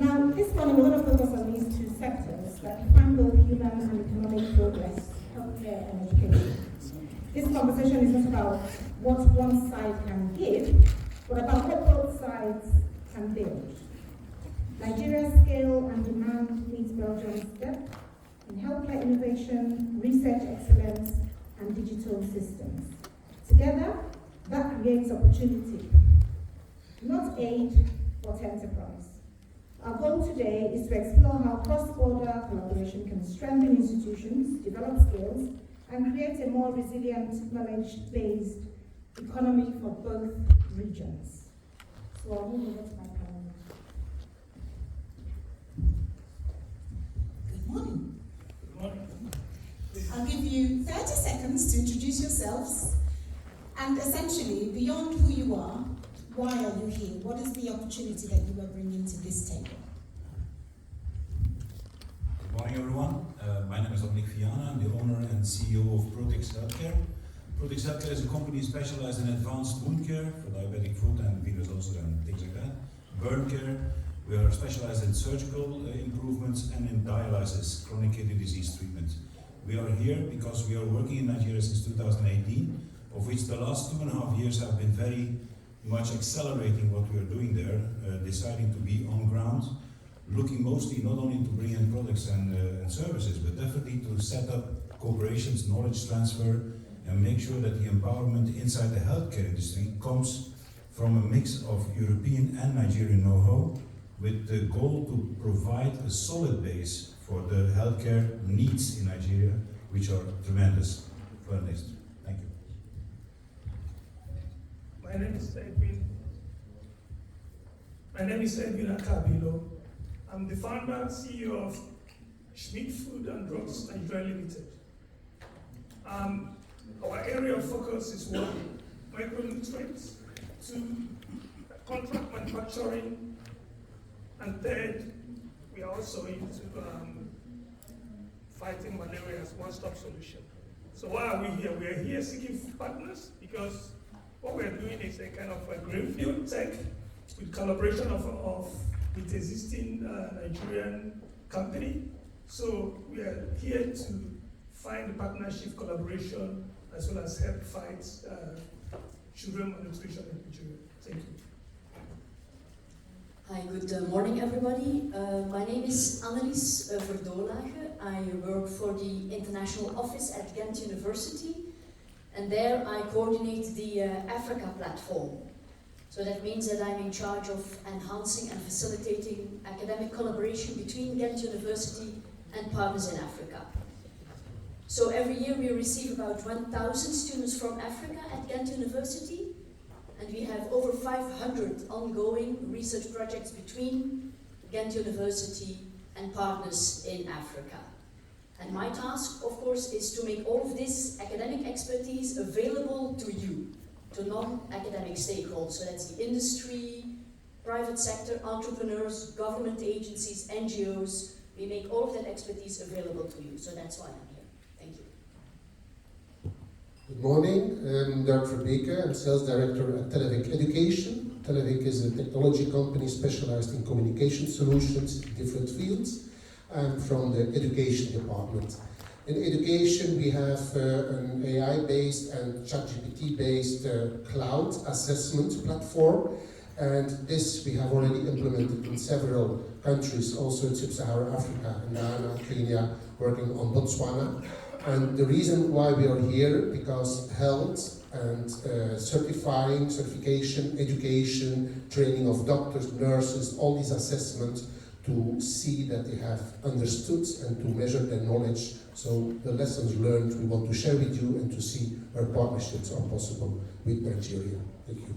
Now, this morning we're going to focus on these two sectors that define both human and economic progress, healthcare and education. This conversation is not about what one side can give, but about what both sides can build. Nigeria's scale and demand meets Belgium's depth in healthcare innovation, research excellence, and digital systems. Together, that creates opportunity, not aid, but enterprise. Our goal today is to explore how cross-border collaboration can strengthen institutions, develop skills, and create a more resilient, knowledge-based economy for both regions. So I'll move over to my panel now. Good morning. Good morning. I'll give you 30 seconds to introduce yourselves, and essentially, beyond who you are, why are you here? What is the opportunity that you are bringing to this table? Good morning, everyone. My name is Dominiek, Viaene. I'm the owner and CEO of Protex Healthcare. Protex Healthcare is a company specialized in advanced wound care for diabetic foot and venous ulcer and things like that. Burn care. We are specialized in surgical improvements and in dialysis, chronic kidney disease treatment. We are here because we are working in Nigeria since 2018, of which the last 2.5 years have been very much accelerating what we are doing there, deciding to be on ground, looking mostly not only to bring in products and services, but definitely to set up cooperations, knowledge transfer, and make sure that the empowerment inside the healthcare industry comes from a mix of European and Nigerian know-how, with the goal to provide a solid base for the healthcare needs in Nigeria, which are tremendous. Thank you. My name is Idejiora-Kalu. I'm the founder and CEO of Schmidt Food and Drugs Nigeria Limited. Our area of focus is one, micronutrients, two, contract manufacturing, and third, we are also into fighting malaria as one-stop solution. So why are we here? We are here seeking partners because what we're doing is a kind of a greenfield tech with collaboration with existing Nigerian company. So we are here to find partnership, collaboration, as well as help fight children malnutrition in Nigeria. Thank you. Hi, good morning everybody. My name is Annelies Verdoolaege. I work for the international office at Ghent University, and there I coordinate the Africa platform. So that means that I'm in charge of enhancing and facilitating academic collaboration between Ghent University and partners in Africa. So every year we receive about 1,000 students from Africa at Ghent University, and we have over 500 ongoing research projects between Ghent University and partners in Africa. And my task, of course, is to make all of this academic expertise available to you, to non-academic stakeholders. So that's the industry, private sector, entrepreneurs, government agencies, NGOs. We make all of that expertise available to you. So that's why I'm here. Thank you. Good morning, I'm Dirk Verbeke. I'm Sales Director at TELEVIC Education. TELEVIC is a technology company specialized in communication solutions in different fields. I'm from the education department. In education, we have an AI-based and ChatGPT-based cloud assessment platform, and this we have already implemented in several countries, also in Sub-Saharan Africa, in Ghana, Kenya, working on Botswana. And the reason why we are here, because health and certification, education, training of doctors, nurses, all these assessments to see that they have understood and to measure their knowledge. So the lessons learned we want to share with you and to see where partnerships are possible with Nigeria. Thank you.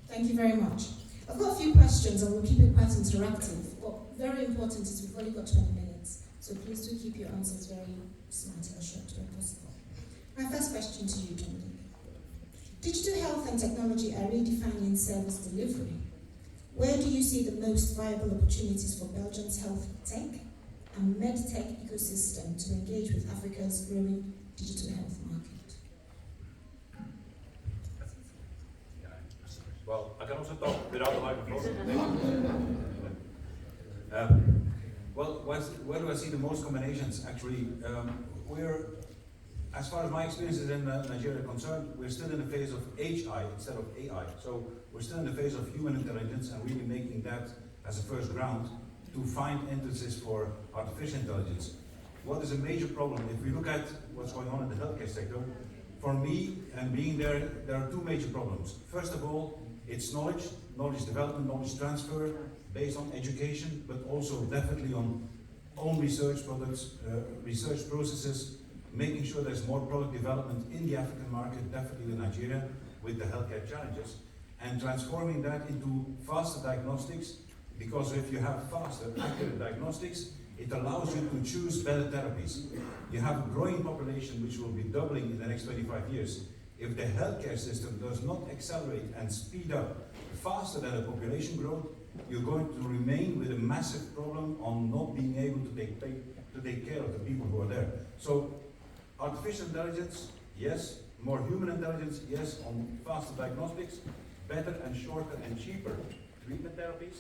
Thank you very much. I've got a few questions and we'll keep it quite interactive. What very important is we've only got 20 minutes, so please do keep your answers very smart and short where possible. My first question to you, Dominiek. Digital health and technology are redefining service delivery. Where do you see the most viable opportunities for Belgium's health tech and medtech ecosystem to engage with Africa's growing digital health market? Well, I can also talk without the microphone. where do I see the most combinations? Actually, as far as my experience is in Nigeria concerned, we're still in the phase of HI instead of AI. So we're still in the phase of human intelligence and really making that as a first ground to find entrances for artificial intelligence. What is a major problem? If we look at what's going on in the healthcare sector, for me, and being there are two major problems. First of all, it's knowledge development, knowledge transfer, based on education, but also definitely on own research products, research processes, making sure there's more product development in the African market, definitely in Nigeria, with the healthcare challenges, and transforming that into faster diagnostics, because if you have faster, accurate diagnostics, it allows you to choose better therapies. You have a growing population which will be doubling in the next 25 years. If the healthcare system does not accelerate and speed up faster than the population growth, you're going to remain with a massive problem on not being able to take care of the people who are there. So, artificial intelligence, yes. More human intelligence, yes. On faster diagnostics, better and shorter and cheaper treatment therapies.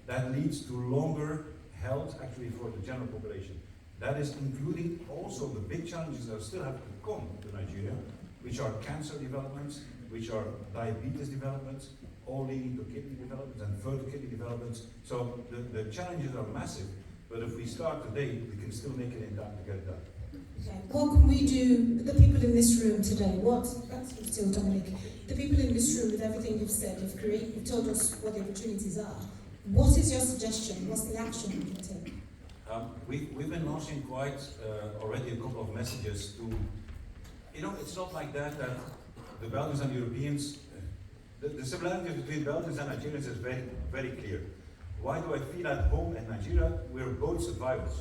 That leads to longer health, actually, for the general population. That is including also the big challenges that still have to come to Nigeria, which are cancer developments, which are diabetes developments, all leading to kidney developments and further kidney developments. So the challenges are massive, but if we start today, we can still make it in time to get it done. Okay. What can we do, the people in this room today, that's still Dominiek, the people in this room, with everything you've said, you've told us what the opportunities are. What is your suggestion? What's the action we can take? We've been launching quite already a couple of messages to, it's not like that the Belgians and Europeans, the similarities between Belgians and Nigerians is very, very clear. Why do I feel at home in Nigeria? We're both survivors.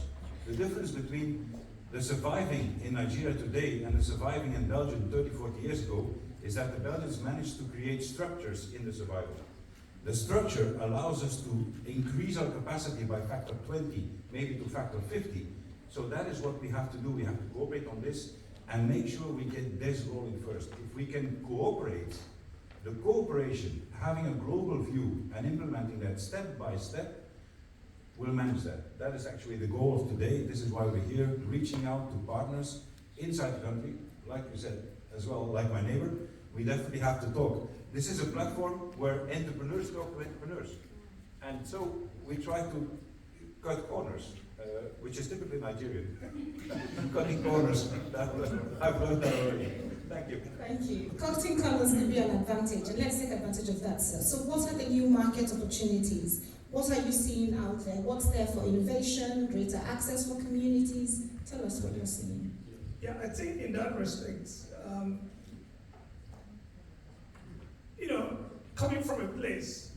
The difference between the surviving in Nigeria today and the surviving in Belgium 30, 40 years ago is that the Belgians managed to create structures in the survival. The structure allows us to increase our capacity by factor 20, maybe to factor 50. So that is what we have to do. We have to cooperate on this and make sure we get this rolling first. If we can cooperate, the cooperation, having a global view and implementing that step by step, will manage that. That is actually the goal of today. This is why we're here, reaching out to partners inside the country, like you said, as well, like my neighbor. We definitely have to talk. This is a platform where entrepreneurs talk to entrepreneurs. And so we try to cut corners, which is typically Nigerian. Cutting corners, I've learned that already. Thank you. Thank you. Cutting corners could be an advantage, and let's take advantage of that, sir. So what are the new market opportunities? What are you seeing out there? What's there for innovation, greater access for communities? Tell us what you're seeing. Yeah, I think in that respect, coming from a place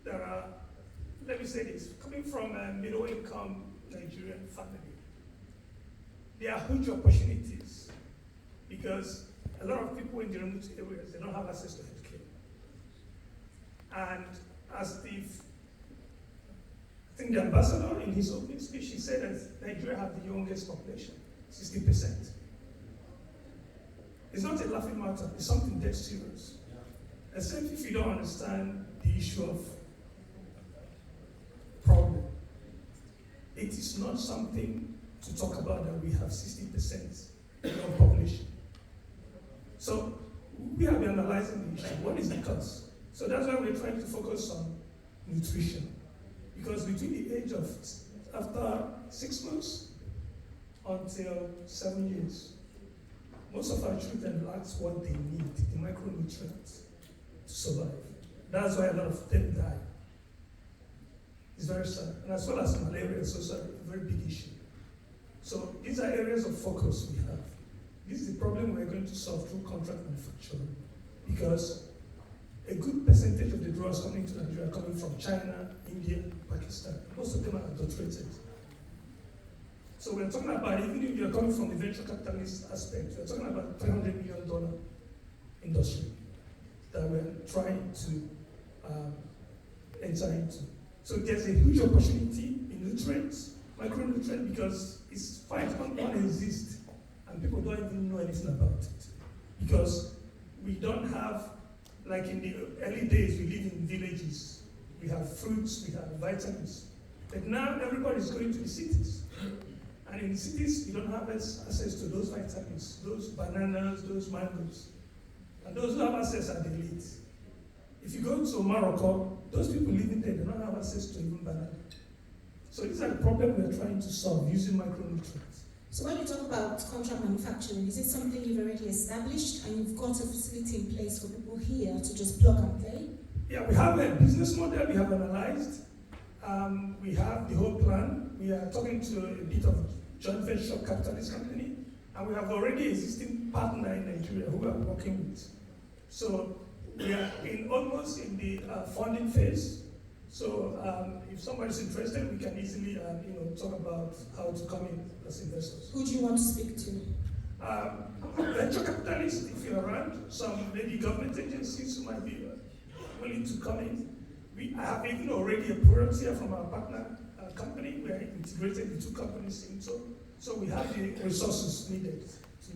that let me say this, coming from a middle-income Nigerian family, there are huge opportunities because a lot of people in the remote areas, they don't have access to healthcare. And as I think the ambassador in his opening speech, he said that Nigeria has the youngest population, 60%. It's not a laughing matter, it's something dead serious. Except if you don't understand the issue of problem. It is not something to talk about that we have 60% young population. So we have been analyzing the issue. What is the cause? So that's why we're trying to focus on nutrition. Because between the age of after 6 months until 7 years, most of our children lack what they need, the micronutrients, to survive. That's why a lot of them die. It's very sad. And as well as malaria, it's also a very big issue. So these are areas of focus we have. This is the problem we're going to solve through contract manufacturing. Because a good percentage of the drugs coming to Nigeria are coming from China, India, Pakistan. Most of them are adulterated. So we're talking about, even if you're coming from the venture capitalist aspect, we're talking about $300 million industry that we're trying to enter into. So there's a huge opportunity in nutrients, micronutrients, because it's quite non-exist, and people don't even know anything about it. Because we don't have, like in the early days, we live in villages. We have fruits, we have vitamins. But now everybody's going to the cities. And in the cities, you don't have access to those vitamins, those bananas, those mangoes. And those who have access are the elite. If you go to Morocco, those people living there, they don't have access to even banana. So these are the problems we're trying to solve using micronutrients. So when you talk about contract manufacturing, is it something you've already established and you've got a facility in place for people here to just plug and play? Yeah, we have a business model we have analyzed. We have the whole plan. We are talking to a bit of joint venture capitalist company, and we have already existing partner in Nigeria who we are working with. So we are almost in the funding phase. So if somebody's interested, we can easily talk about how to come in as investors. Who do you want to speak to? Venture capitalists, if you're around, some maybe government agencies who might be willing to come in. We have even already a product here from our partner company. We are integrated the two companies into, so we have the resources needed to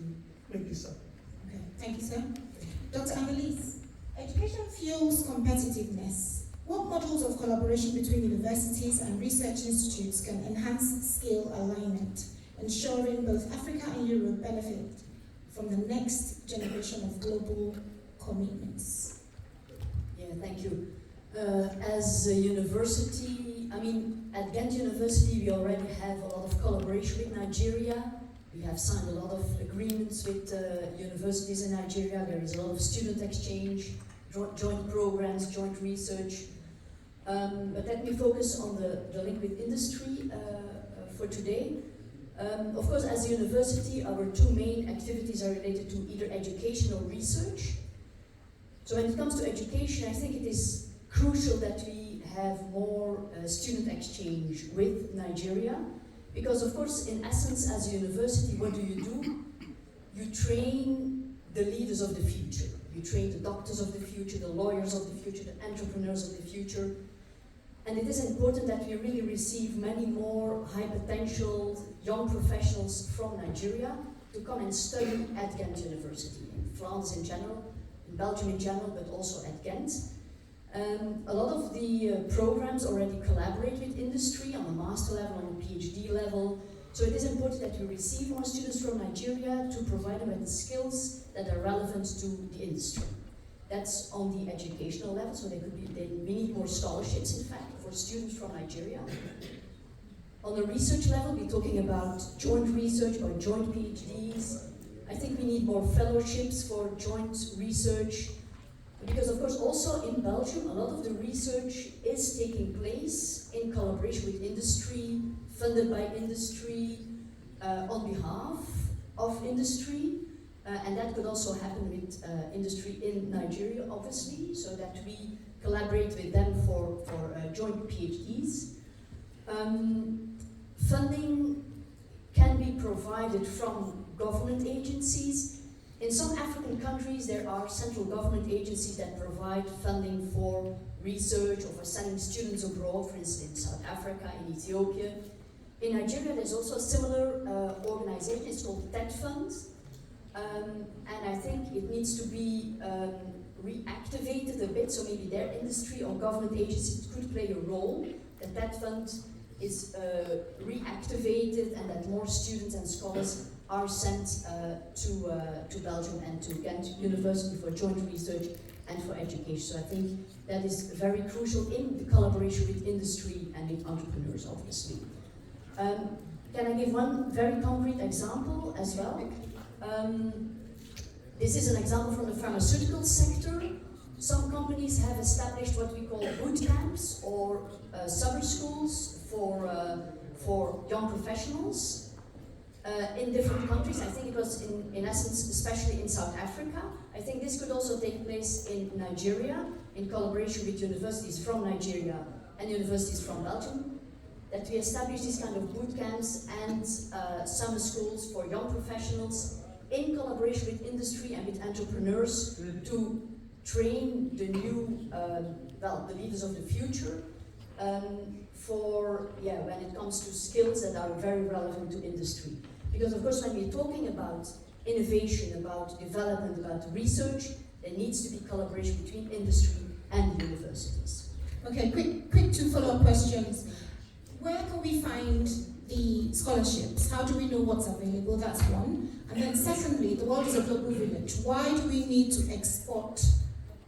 make this up. Okay, thank you, sir. Dr. Annelies, education fuels competitiveness. What models of collaboration between universities and research institutes can enhance skill alignment, ensuring both Africa and Europe benefit from the next generation of global commitments? Yeah, thank you. As a university, at Ghent University, we already have a lot of collaboration with Nigeria. We have signed a lot of agreements with universities in Nigeria. There is a lot of student exchange, joint programs, joint research. But let me focus on the link with industry for today. Of course, as a university, our two main activities are related to either education or research. So when it comes to education, I think it is crucial that we have more student exchange with Nigeria, because of course, in essence, as a university, what do? You train the leaders of the future. You train the doctors of the future, the lawyers of the future, the entrepreneurs of the future. And it is important that we really receive many more high potential young professionals from Nigeria to come and study at Ghent University, in France in general, in Belgium in general, but also at Ghent. A lot of the programs already collaborate with industry on a master level, on a PhD level. So it is important that we receive more students from Nigeria to provide them with the skills that are relevant to the industry. That's on the educational level, so we need more scholarships, in fact, for students from Nigeria. On the research level, we're talking about joint research or joint PhDs. I think we need more fellowships for joint research. Because of course also in Belgium, a lot of the research is taking place in collaboration with industry, funded by industry, on behalf of industry. And that could also happen with industry in Nigeria, obviously, so that we collaborate with them for joint PhDs. Funding can be provided from government agencies. In some African countries, there are central government agencies that provide funding for research or for sending students abroad, for instance, in South Africa, in Ethiopia. In Nigeria, there's also a similar organization, it's called TED Fund. And I think it needs to be reactivated a bit, so maybe their industry or government agencies could play a role, that TED Fund is reactivated and that more students and scholars are sent to Belgium and to Ghent University for joint research and for education. So I think that is very crucial in the collaboration with industry and with entrepreneurs, obviously. Can I give one very concrete example as well? This is an example from the pharmaceutical sector. Some companies have established what we call boot camps or summer schools for young professionals in different countries. I think it was in essence, especially in South Africa. I think this could also take place in Nigeria in collaboration with universities from Nigeria and universities from Belgium, that we establish these kind of boot camps and summer schools for young professionals in collaboration with industry and with entrepreneurs to train the new, the leaders of the future when it comes to skills that are very relevant to industry. Because of course, when we're talking about innovation, about development, about research, there needs to be collaboration between industry and universities. Okay, quick two follow-up questions. where can we find the scholarships? How do we know what's available? That's one. And then secondly, the world is a global village. Why do we need to export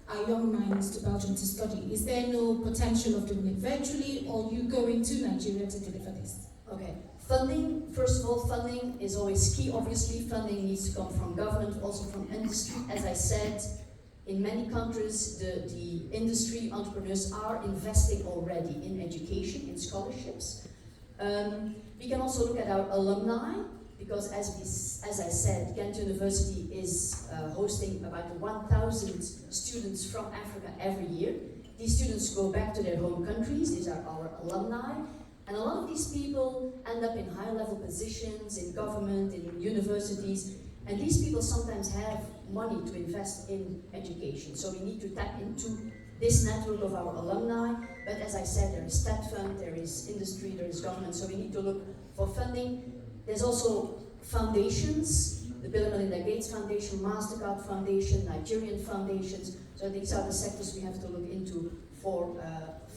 our young minds to Belgium to study? Is there no potential of doing it virtually, or you going to Nigeria to deliver this? Okay. Funding, first of all, funding is always key. Obviously, funding needs to come from government, also from industry. As I said, in many countries, the industry entrepreneurs are investing already in education, in scholarships. We can also look at our alumni, because as I said, Ghent University is hosting about 1,000 students from Africa every year. These students go back to their home countries. These are our alumni. And a lot of these people end up in high-level positions, in government, in universities, and these people sometimes have money to invest in education. So we need to tap into this network of our alumni. But as I said, there is stat fund, there is industry, there is government, so we need to look for funding. There's also foundations, the Bill and Melinda Gates Foundation, MasterCard Foundation, Nigerian foundations. So these are the sectors we have to look into for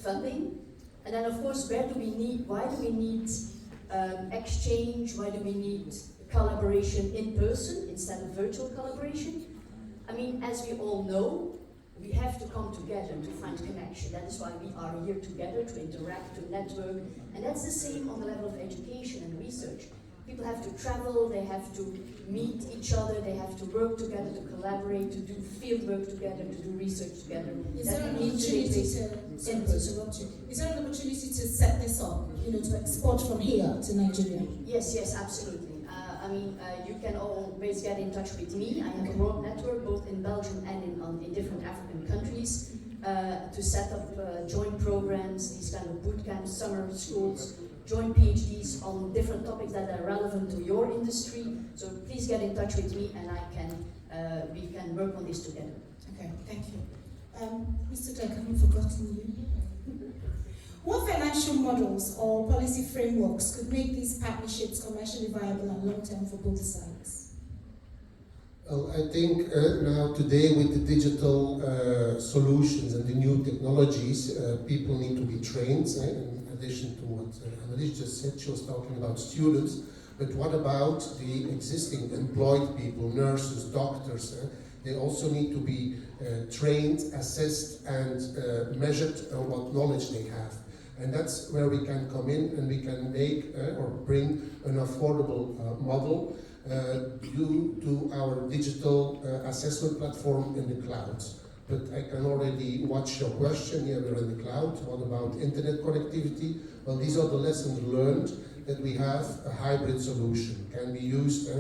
funding. And then of course, why do we need exchange? Why do we need collaboration in person instead of virtual collaboration? I mean, as we all know, we have to come together to find connection. That is why we are here together, to interact, to network. And that's the same on the level of education and research. People have to travel, they have to meet each other, they have to work together, to collaborate, to do field work together, to do research together. Is there an opportunity to set this up, to export from here to Nigeria? Yes, absolutely. You can always get in touch with me. I have a broad network both in Belgium and in different African countries to set up joint programs, these kind of boot camps, summer schools, joint PhDs on different topics that are relevant to your industry. So please get in touch with me, and we can work on this together. Okay, thank you. Mr. Dirk, I haven't forgotten you. What financial models or policy frameworks could make these partnerships commercially viable and long-term for both sides? Well, I think now today with the digital solutions and the new technologies, people need to be trained. In addition to what Annelies just said, she was talking about students, but what about the existing employed people, nurses, doctors? They also need to be trained, assessed, and measured on what knowledge they have. And that's where we can come in and we can make or bring an affordable model due to our digital assessment platform in the cloud. But I can already watch your question. Here we're in the cloud. What about internet connectivity? Well, these are the lessons learned, that we have a hybrid solution. Can be used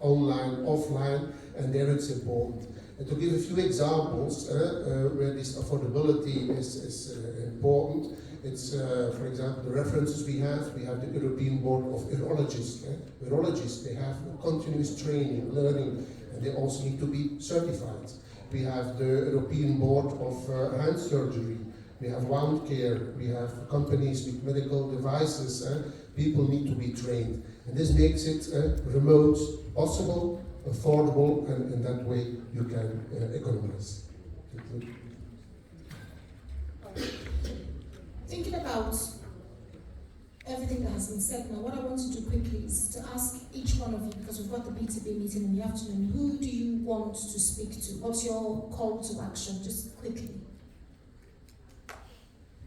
online, offline, and there it's important. And to give a few examples where this affordability is important, it's, for example, the references we have the European Board of Urologists. Urologists, they have continuous training, learning, and they also need to be certified. We have the European Board of Hand Surgery, we have wound care, we have companies with medical devices. People need to be trained. And this makes it remote, possible, affordable, and in that way you can economize. Thinking about everything that has been said now, what I want to do quickly is to ask each one of you, because we've got the B2B meeting in the afternoon, who do you want to speak to? What's your call to action? Just quickly.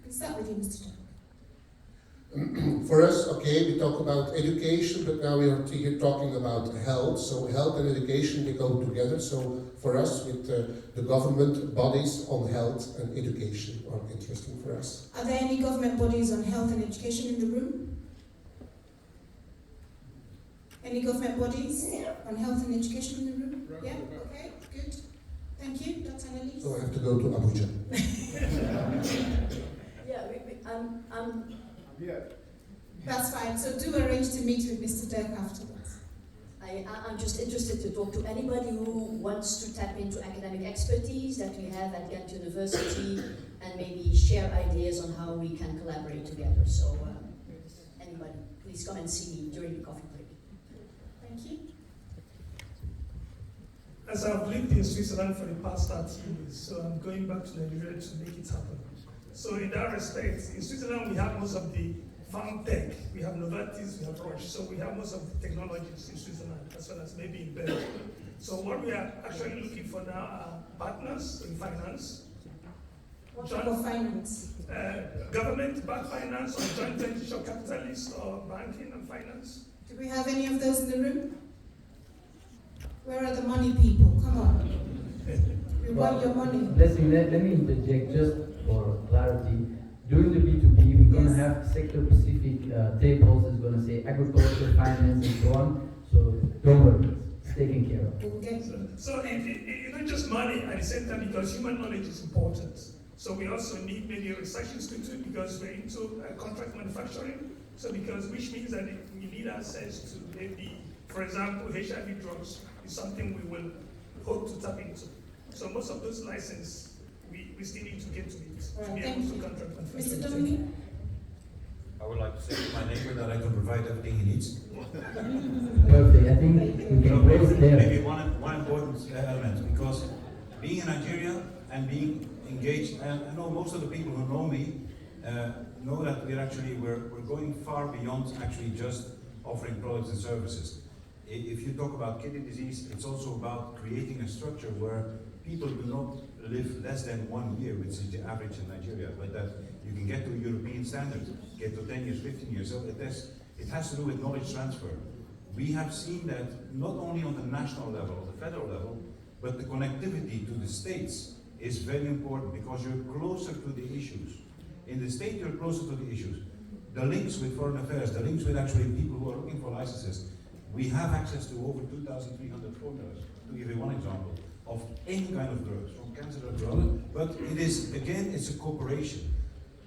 Let's start with you, Mr. Dirk. For us, okay, we talk about education, but now we are here talking about health. So health and education, they go together. So for us, with the government bodies on health and education are interesting for us. Are there any government bodies on health and education in the room? Any government bodies on health and education in the room? Yeah, okay, good. Thank you, Dr. Annelies. So I have to go to Abuja. Yeah, that's fine. So do arrange to meet with Mr. Dirk afterwards. I'm just interested to talk to anybody who wants to tap into academic expertise that we have at Ghent University and maybe share ideas on how we can collaborate together. So anybody, please come and see me during the coffee break. Thank you. As I've lived in Switzerland for the past 30 years, so I'm going back to Nigeria to make it happen. So in that respect, in Switzerland we have most of the farm tech. We have Novartis, we have Roche. So we have most of the technologies in Switzerland, as well as maybe in Belgium. So what we are actually looking for now are partners in finance. What type of finance? Government-backed finance, or joint venture capitalists, or banking and finance. Do we have any of those in the room? Where are the money people? Come on. We want your money. Let me interject just for clarity. During the B2B, we're going to have sector-specific tables. It's going to say agriculture, finance, and so on. So don't worry, it's taken care of. Okay. So it's not just money at the same time, because human knowledge is important. So we also need maybe a research institute, because we're into contract manufacturing. So which means that we need access to maybe, for example, HIV drugs is something we will hope to tap into. So most of those licenses, we still need to get to it to be able to contract manufacturing. Mr. Dominiek? I would like to say to my neighbor that I can provide everything he needs. Perfect. I think we can close there. Maybe one important element, because being in Nigeria and being engaged, and I know most of the people who know me know that we're going far beyond actually just offering products and services. If you talk about kidney disease, it's also about creating a structure where people do not live less than 1 year, which is the average in Nigeria, but that you can get to a European standard, get to 10 years, 15 years. So it has to do with knowledge transfer. We have seen that not only on the national level, the federal level, but the connectivity to the states is very important, because you're closer to the issues. In the state, you're closer to the issues. The links with foreign affairs, the links with actually people who are looking for licenses. We have access to over 2,300 formulas, to give you one example, of any kind of drugs, from cancer to other. But it is, again, it's a cooperation.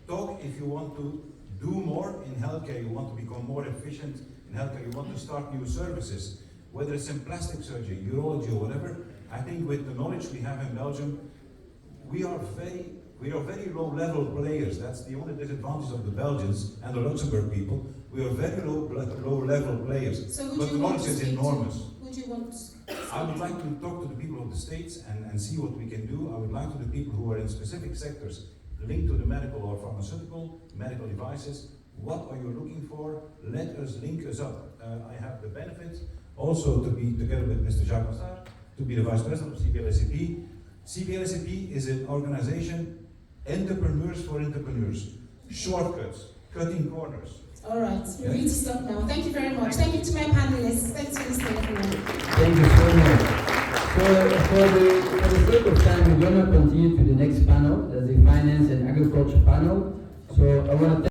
Talk if you want to do more in healthcare, you want to become more efficient in healthcare, you want to start new services, whether it's in plastic surgery, urology, or whatever. I think with the knowledge we have in Belgium, we are very low-level players. That's the only disadvantage of the Belgians and the Luxembourg people. We are very low-level players, So but the knowledge is enormous. Would you want? I would like to talk to the people of the States and see what we can do. I would like to the people who are in specific sectors linked to the medical or pharmaceutical, medical devices. What are you looking for? Let us link us up. I have the benefit also to be together with Mr. Jacques Massard, to be the Vice President of CBLSCP. CBLSCP is an organization, entrepreneurs for entrepreneurs. Shortcuts, cutting corners. All right, we need to stop now. Thank you very much. Thank you to my panelists. Thanks for listening, everyone. Thank you so much. For the sake of time, we're going to continue to the next panel. There's a finance and agriculture panel. So I want to